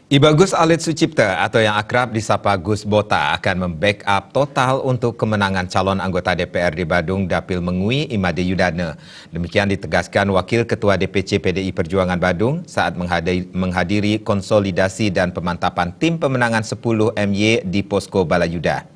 Ibagus Alit Sucipta atau yang akrab disapa Gus Bota akan membackup total untuk kemenangan calon anggota DPRD Badung Dapil Mengui Imade Yudana. Demikian ditegaskan Wakil Ketua DPC PDI Perjuangan Badung saat menghadiri konsolidasi dan pemantapan tim pemenangan 10 MY di Posko Balayuda.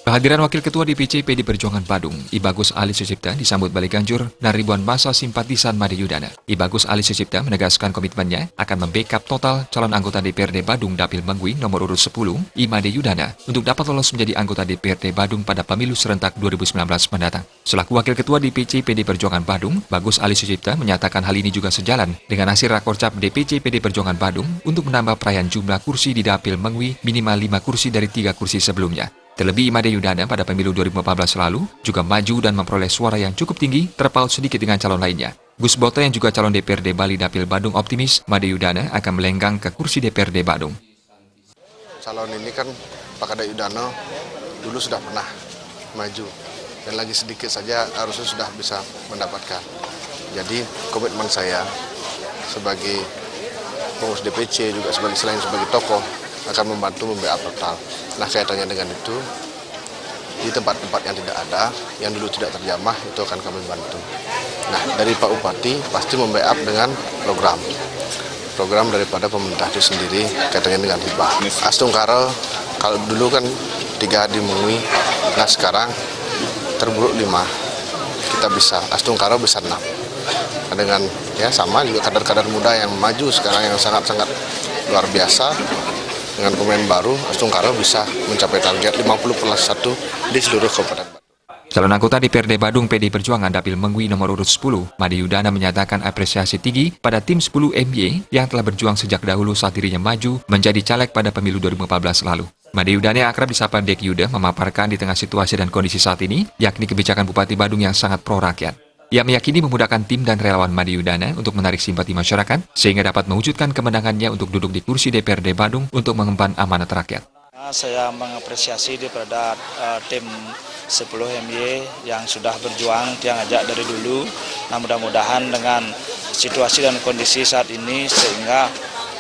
Kehadiran Wakil Ketua DPC PDI Perjuangan Badung, Ibagus Alit Sucipta disambut balik ganjur dan ribuan massa simpatisan Made Yudana. Ibagus Alit Sucipta menegaskan komitmennya akan membackup total calon anggota DPRD Badung Dapil Mengui nomor urut 10, Imade Yudana, untuk dapat lolos menjadi anggota DPRD Badung pada pemilu serentak 2019 mendatang. Selaku Wakil Ketua DPC PDI Perjuangan Badung, Bagus Alit Sucipta menyatakan hal ini juga sejalan dengan hasil rakorcap DPC PDI Perjuangan Badung untuk menambah perayaan jumlah kursi di Dapil Mengui minimal 5 kursi dari 3 kursi sebelumnya. Terlebih Imade Yudana pada pemilu 2014 lalu juga maju dan memperoleh suara yang cukup tinggi terpaut sedikit dengan calon lainnya. Gus Bota yang juga calon DPRD Bali Dapil Badung optimis Made Yudana akan melenggang ke kursi DPRD Badung. Calon ini kan Pak Kada Yudana dulu sudah pernah maju dan lagi sedikit saja harusnya sudah bisa mendapatkan. Jadi komitmen saya sebagai pengurus DPC juga selain sebagai tokoh akan membantu membackup total. Nah, kaitannya dengan itu, di tempat-tempat yang tidak ada, yang dulu tidak terjamah, itu akan kami bantu. Nah, dari Pak Bupati pasti membackup dengan program daripada pemerintah itu sendiri, kaitannya dengan hibah. Astungkara, kalau dulu kan 3 di Mengui, nah sekarang terburuk 5, kita bisa, Astungkara bisa 6. Nah, dengan ya sama juga kader-kader muda yang maju sekarang yang sangat-sangat luar biasa. Dengan pemain baru, Astungkara bisa mencapai target 50+1 di seluruh kabupaten Badung. Calon anggota DPRD Badung PDI Perjuangan Dapil Mengui nomor urut 10, Made Yudana menyatakan apresiasi tinggi pada tim 10 MY yang telah berjuang sejak dahulu saat dirinya maju menjadi caleg pada pemilu 2014 lalu. Made Yudana yang akrab disapa Dek Yuda memaparkan di tengah situasi dan kondisi saat ini, yakni kebijakan Bupati Badung yang sangat pro-rakyat. Ia meyakini memudahkan tim dan relawan Made Yudana untuk menarik simpati masyarakat, sehingga dapat mewujudkan kemenangannya untuk duduk di kursi DPRD Badung untuk mengemban amanat rakyat. Saya mengapresiasi daripada tim 10 MY yang sudah berjuang, yang ajak dari dulu. Nah, mudah-mudahan dengan situasi dan kondisi saat ini, sehingga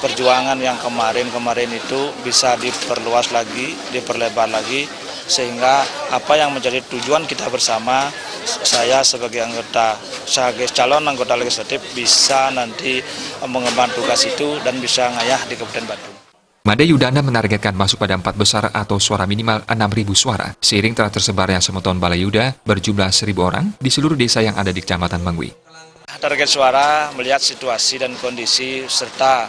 perjuangan yang kemarin itu bisa diperluas lagi, diperlebar lagi, sehingga apa yang menjadi tujuan kita bersama, saya sebagai calon anggota legislatif bisa nanti mengemban tugas itu dan bisa ngayah di Kabupaten Badung. Made Yudana menargetkan masuk pada 4 besar atau suara minimal 6.000 suara, seiring telah tersebarnya semeton Balayuda berjumlah 1.000 orang di seluruh desa yang ada di Kecamatan Mengui. Target suara melihat situasi dan kondisi serta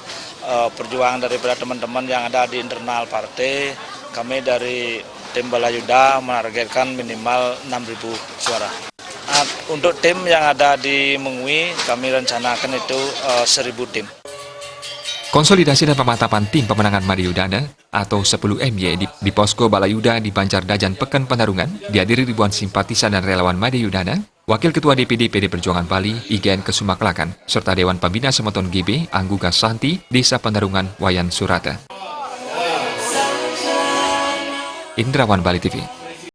perjuangan daripada teman-teman yang ada di internal partai, kami dari tim Balayuda menargetkan minimal 6.000 suara. Untuk tim yang ada di Mengui, kami rencanakan itu 1.000 tim. Konsolidasi dan pemantapan tim pemenangan Made Yudana atau 10 MY di Posko Balayuda di Banjardajan Pekan Penarungan dihadiri ribuan simpatisan dan relawan Made Yudana, Wakil Ketua DPD PDI Perjuangan Bali, IGN Kesumaklakan, serta Dewan Pembina Semeton GB, Angguga Santi, Desa Penarungan, Wayan Surata. Indrawan Bali TV.